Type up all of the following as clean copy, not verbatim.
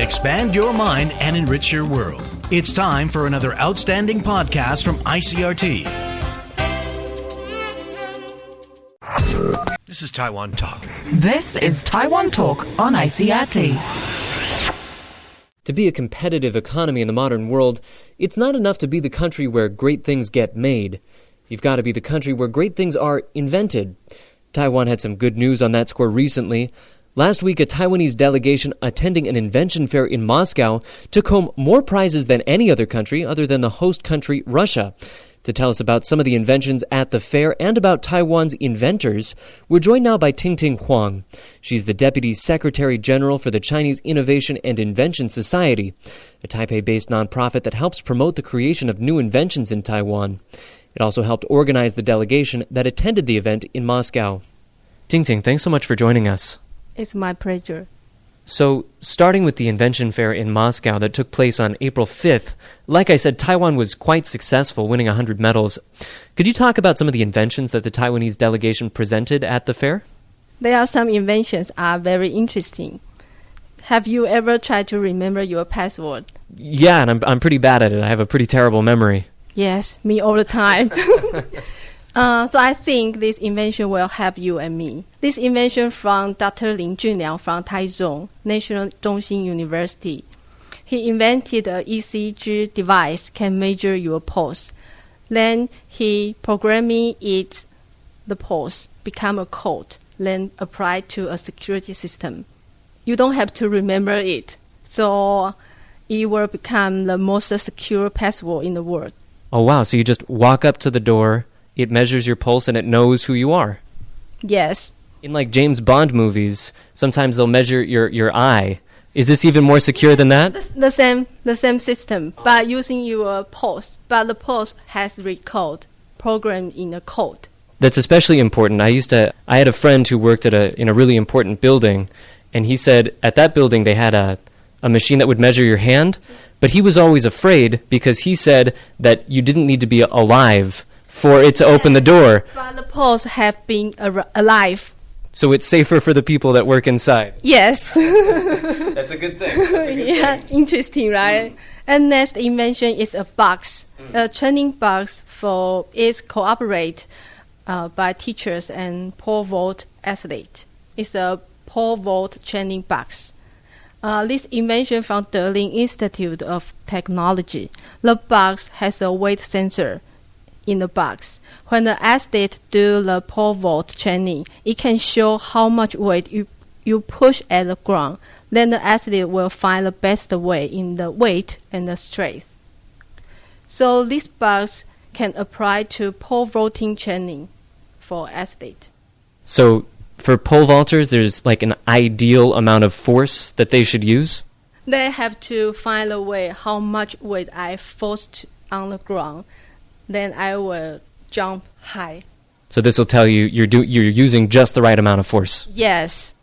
Expand your mind and enrich your world. It's time for another outstanding podcast from ICRT. This is Taiwan Talk. This is Taiwan Talk on ICRT. To be a competitive economy in the modern world, it's not enough to be the country where great things get made. You've got to be the country where great things are invented. Taiwan had some good news on that score recently. Last week, a Taiwanese delegation attending an invention fair in Moscow took home more prizes than any other country other than the host country, Russia. To tell us about some of the inventions at the fair and about Taiwan's inventors, we're joined now by Ting-Ting Huang. She's the Deputy Secretary General for the Chinese Innovation and Invention Society, a Taipei-based nonprofit that helps promote the creation of new inventions in Taiwan. It also helped organize the delegation that attended the event in Moscow. Ting-Ting, thanks so much for joining us. It's my pleasure. So, starting with the invention fair in Moscow that took place on April 5th, like I said, Taiwan was quite successful, winning 100 medals. Could you talk about some of the inventions that the Taiwanese delegation presented at the fair? There are some inventions are very interesting. Have you ever tried to remember your password? Yeah, and I'm pretty bad at it. I have a pretty terrible memory. Yes, me all the time. So I think this invention will help you and me. This invention from Dr. Lin Junliang from Taichung National Zhongxin University. He invented an ECG device can measure your pulse. Then he programming it, the pulse, become a code, then apply to a security system. You don't have to remember it. So it will become the most secure password in the world. Oh, wow. So you just walk up to the door, it measures your pulse, and it knows who you are. Yes. In like James Bond movies, sometimes they'll measure your eye. Is this even more secure than that? The same system, but using your pulse. But the pulse has recode, programmed in a code. That's especially important. I had a friend who worked in a really important building, and he said at that building they had a machine that would measure your hand, but he was always afraid because he said that you didn't need to be alive for it to open the door. But the pulse have been alive. So it's safer for the people that work inside. Yes. That's a good thing. Yeah, interesting, right? And next invention is a box. A training box for is cooperate by teachers and pole vault athlete. It's a pole vault training box. This invention from the Lin Institute of Technology. The box has a weight sensor in the box. When the athlete do the pole vault training, it can show how much weight you push at the ground. Then the athlete will find the best way in the weight and the strength. So this box can apply to pole vaulting training for athlete. So for pole vaulters, there's like an ideal amount of force that they should use? They have to find a way how much weight I forced on the ground. Then I will jump high. So this will tell you you're using just the right amount of force. Yes.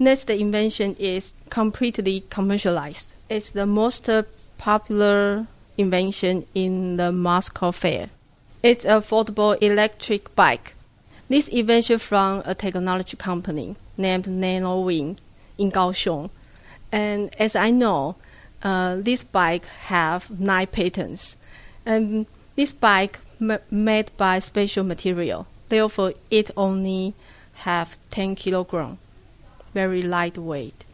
Next invention is completely commercialized. It's the most popular invention in the Moscow fair. It's a foldable electric bike. This invention from a technology company named NanoWing in Kaohsiung. And as I know, this bike have 9 patents. And this bike made by special material. Therefore, it only have 10 kilogram, very lightweight,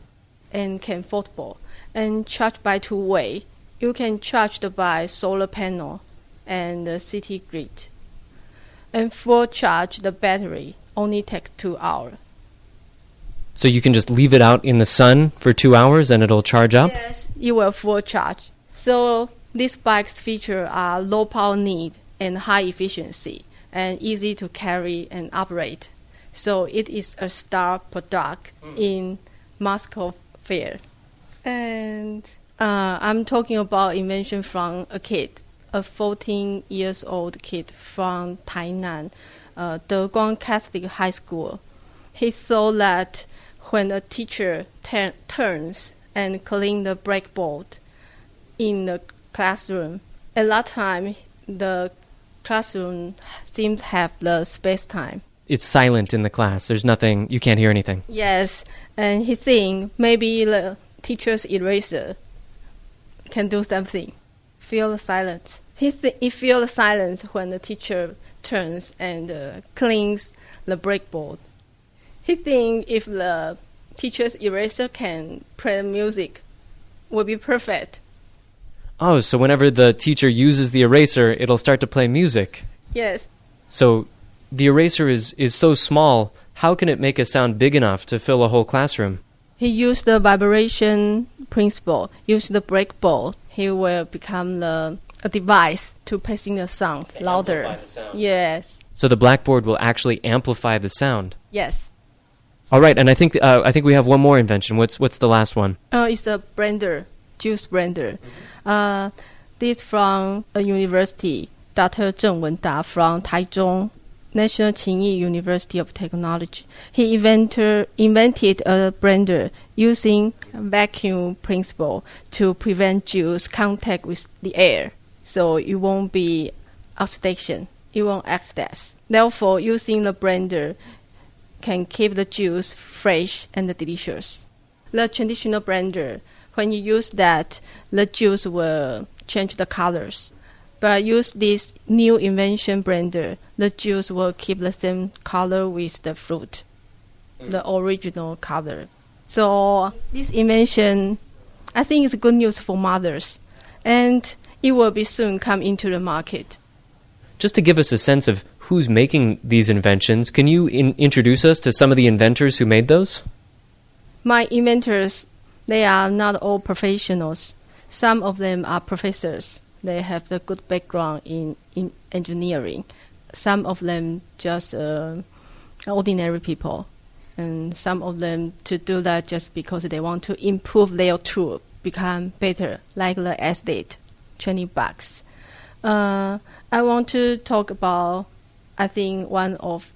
and can foldable, and charged by 2 way. You can charge it by solar panel and the city grid. And full charge the battery only takes 2 hours. So you can just leave it out in the sun for 2 hours and it'll charge up? Yes, it will full charge. So these bikes feature are low power need and high efficiency and easy to carry and operate. So it is a star product in Moscow fair. And I'm talking about invention from a kid, a 14 years old kid from Tainan, Deguang Catholic High School. He saw that when a teacher turns and clean the blackboard in the classroom, at that time the classroom seems to have the space-time. It's silent in the class. There's nothing, you can't hear anything. Yes, and he think maybe the teacher's eraser can do something. Feel the silence. He feels the silence when the teacher turns and cleans the blackboard. He thinks if the teacher's eraser can play music, will be perfect. Oh, so whenever the teacher uses the eraser, it'll start to play music. Yes. So the eraser is so small, how can it make a sound big enough to fill a whole classroom? He used the vibration principle. Use the blackboard. He will become a device to passing the sound louder. Amplify the sound. Yes. So the blackboard will actually amplify the sound. Yes. All right, and I think we have one more invention. What's the last one? It's a blender, juice blender. This from a university, Dr. Zheng Wenda from Taichung, National Qingyi University of Technology. He invented a blender using vacuum principle to prevent juice contact with the air, so it won't be oxidation. It won't excess. Therefore, using the blender can keep the juice fresh and delicious. The traditional blender, when you use that, the juice will change the colors. But use this new invention blender, the juice will keep the same color with the fruit, the original color. So this invention, I think, is good news for mothers, and it will be soon come into the market. Just to give us a sense of who's making these inventions, can you introduce us to some of the inventors who made those? My inventors, they are not all professionals. Some of them are professors. They have the good background in engineering. Some of them just ordinary people. And some of them to do that just because they want to improve their tool, become better, like the estate, $20. I want to talk about, I think, one of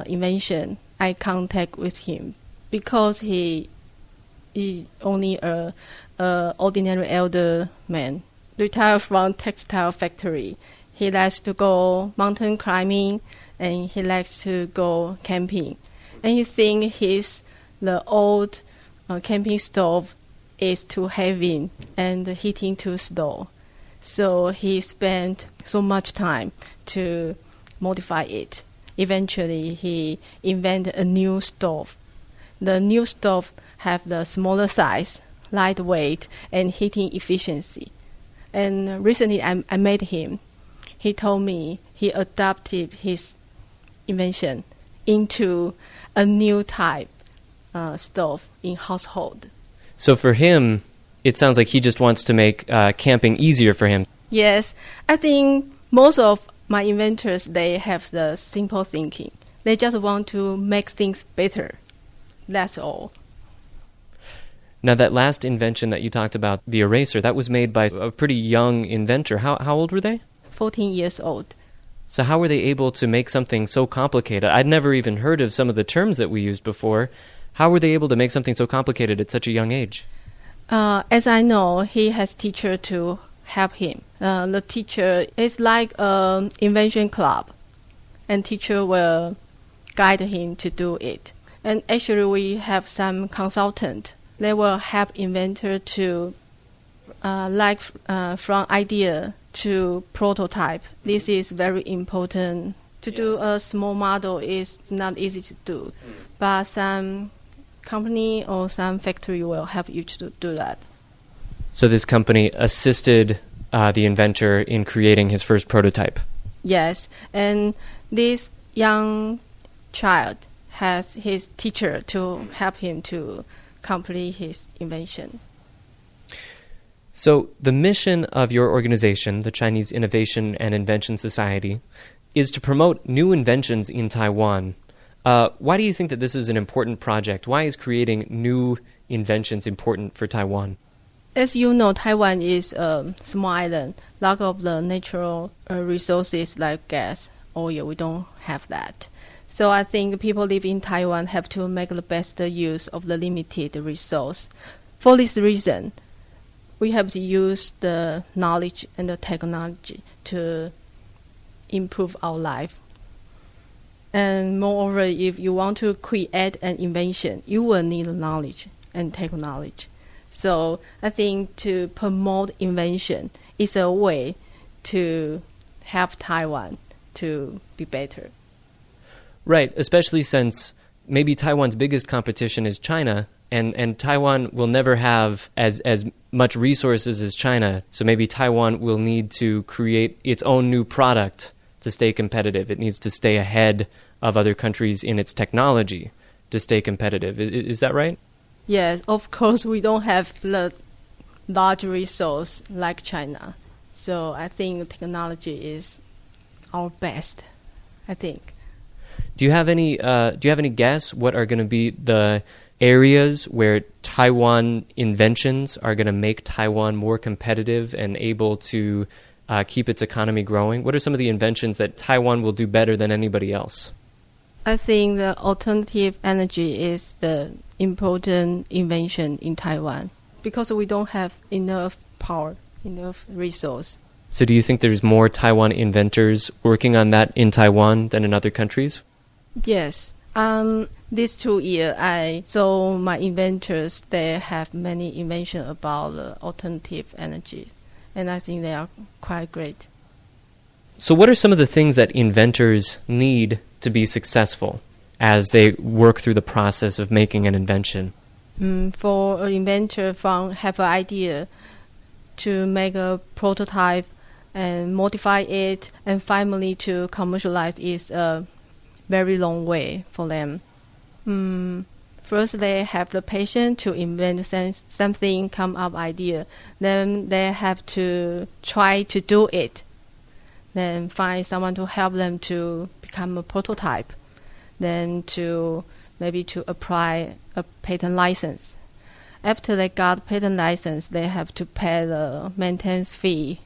invention. I contact with him because he is only a ordinary elder man, retired from textile factory. He likes to go mountain climbing and he likes to go camping. And he thinks the old camping stove is too heavy and the heating too slow. So he spent so much time to modify it. Eventually, he invented a new stove. The new stove have the smaller size, lightweight, and heating efficiency. And recently, I met him. He told me he adapted his invention into a new type stove in household. So for him, it sounds like he just wants to make camping easier for him. Yes, I think most of my inventors, they have the simple thinking. They just want to make things better. That's all. Now, that last invention that you talked about, the eraser, that was made by a pretty young inventor. How old were they? 14 years old. So how were they able to make something so complicated? I'd never even heard of some of the terms that we used before. How were they able to make something so complicated at such a young age? As I know, he has teacher to help him. The teacher is like an invention club, and teacher will guide him to do it. And actually, we have some consultant. They will help inventor to, from idea to prototype. This is very important. To do a small model is not easy to do, but some company or some factory will help you to do that. So this company assisted the inventor in creating his first prototype. Yes, and this young child has his teacher to help him to complete his invention. So the mission of your organization, the Chinese Innovation and Invention Society, is to promote new inventions in Taiwan. Why do you think that this is an important project? Why is creating new inventions important for Taiwan? As you know, Taiwan is a small island. Lack of the natural resources like gas, oil, we don't have that. So I think people live in Taiwan have to make the best use of the limited resource. For this reason, we have to use the knowledge and the technology to improve our life. And moreover, if you want to create an invention, you will need knowledge and technology. So I think to promote invention is a way to help Taiwan to be better. Right, especially since maybe Taiwan's biggest competition is China, and Taiwan will never have as much resources as China, so maybe Taiwan will need to create its own new product to stay competitive. It needs to stay ahead of other countries in its technology to stay competitive. Is that right? Yes, of course we don't have the large resource like China. So I think technology is our best, I think. Do you have any guess what are going to be the areas where Taiwan inventions are going to make Taiwan more competitive and able to keep its economy growing? What are some of the inventions that Taiwan will do better than anybody else? I think the alternative energy is the important invention in Taiwan because we don't have enough power, enough resource. So do you think there's more Taiwan inventors working on that in Taiwan than in other countries? Yes. These 2 years, I saw my inventors, they have many inventions about alternative energy, and I think they are quite great. So what are some of the things that inventors need to be successful as they work through the process of making an invention? For an inventor have an idea to make a prototype and modify it and finally to commercialize is a very long way for them. First, they have the patience to invent something, come up idea. Then they have to try to do it. Then find someone to help them to become a prototype. Then to maybe to apply a patent license. After they got patent license, they have to pay the maintenance fee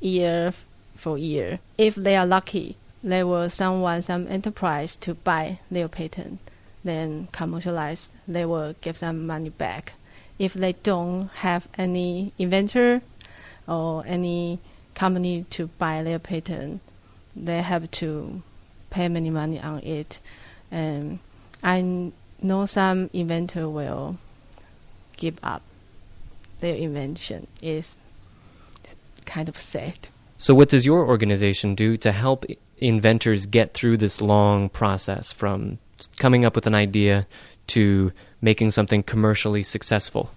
year for year. If they are lucky, they will some enterprise to buy their patent, then commercialize. They will give some money back. If they don't have any inventor or any company to buy their patent, they have to pay many money on it. And I know some inventor will give up their invention. Is kind of sad. So what does your organization do to help inventors get through this long process from coming up with an idea to making something commercially successful?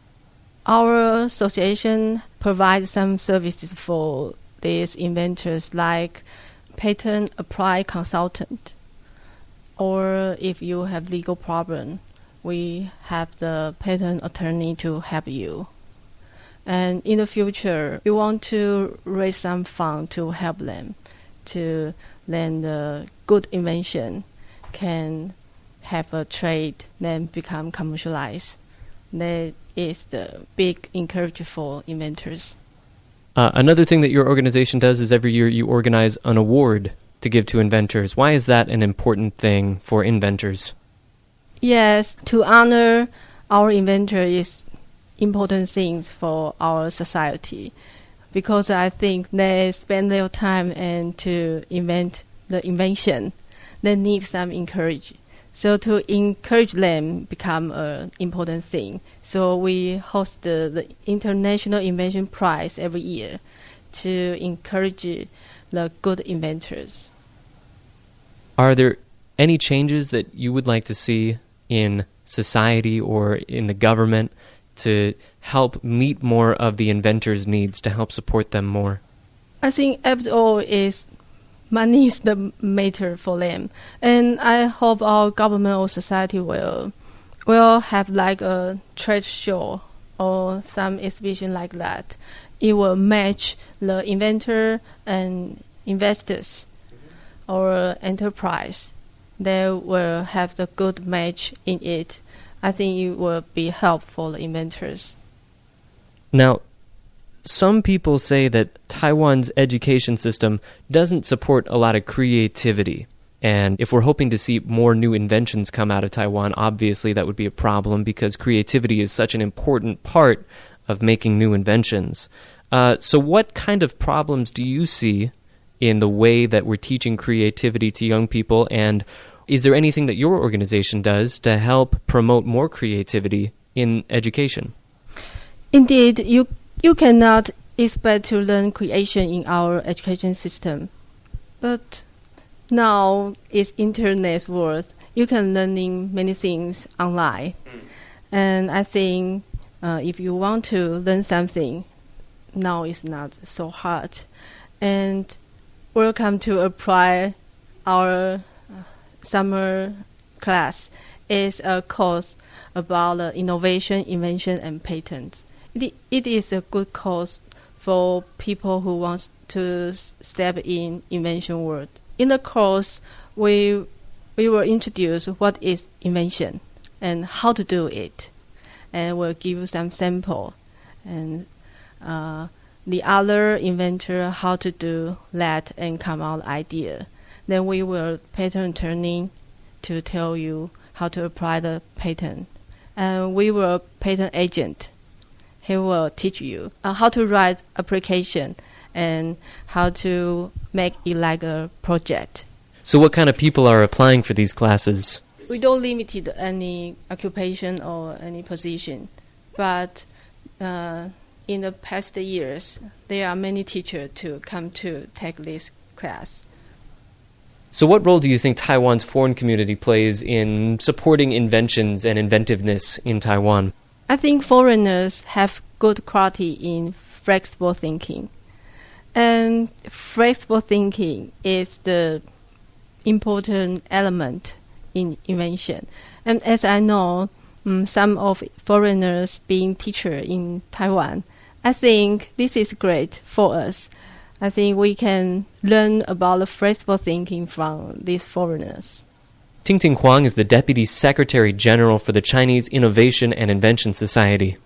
Our association provides some services for these inventors like patent apply consultant, or if you have legal problem, we have the patent attorney to help you. And in the future, we want to raise some fund to help them to then the good invention can have a trade, then become commercialized. That is the big encouragement for inventors. Another thing that your organization does is every year you organize an award to give to inventors. Why is that an important thing for inventors? Yes, to honor our inventor is important things for our society, because I think they spend their time and to invent the invention, they need some encouragement. So to encourage them become an important thing. So we host the International Invention Prize every year to encourage the good inventors. Are there any changes that you would like to see in society or in the government to help meet more of the inventors' needs, to help support them more? I think after all is money is the matter for them, and I hope our government or society will have like a trade show or some exhibition like that. It will match the inventor and investors or enterprise. They will have the good match in it. I think it will be helpful for the inventors. Now, some people say that Taiwan's education system doesn't support a lot of creativity. And if we're hoping to see more new inventions come out of Taiwan, obviously that would be a problem because creativity is such an important part of making new inventions. So what kind of problems do you see in the way that we're teaching creativity to young people? And is there anything that your organization does to help promote more creativity in education? Indeed, you cannot expect to learn creation in our education system. But now it's internet world. You can learning many things online. And I think if you want to learn something, now it's not so hard. And welcome to apply our summer class. Is a course about innovation, invention, and patents. It is a good course for people who want to step in invention world. In the course, we will introduce what is invention and how to do it, and we'll give you some sample, and the other inventor how to do that and come out idea. Then we will patent turning to tell you how to apply the patent. And we will patent agent. He will teach you how to write application and how to make it like a project. So what kind of people are applying for these classes? We don't limit any occupation or any position. But in the past years, there are many teachers to come to take this class. So what role do you think Taiwan's foreign community plays in supporting inventions and inventiveness in Taiwan? I think foreigners have good quality in flexible thinking. And flexible thinking is the important element in invention. And as I know, some of foreigners being teacher in Taiwan, I think this is great for us. I think we can learn about the flexible thinking from these foreigners. Ting-Ting Huang is the Deputy Secretary General for the Chinese Innovation and Invention Society.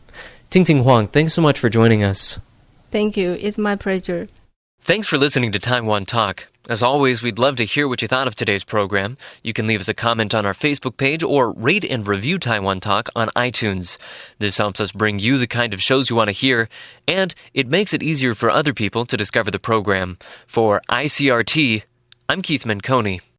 Ting-Ting Huang, thanks so much for joining us. Thank you. It's my pleasure. Thanks for listening to Taiwan Talk. As always, we'd love to hear what you thought of today's program. You can leave us a comment on our Facebook page or rate and review Taiwan Talk on iTunes. This helps us bring you the kind of shows you want to hear, and it makes it easier for other people to discover the program. For ICRT, I'm Keith Menconi.